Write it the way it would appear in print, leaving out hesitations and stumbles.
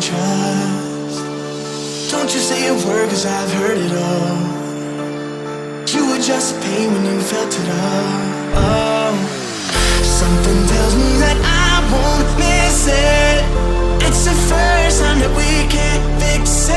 trust. Don't you say a word, cause I've heard it all. You were just a pain when you felt it all. Oh, something tells me that I won't miss it. It's the first time that we can't fix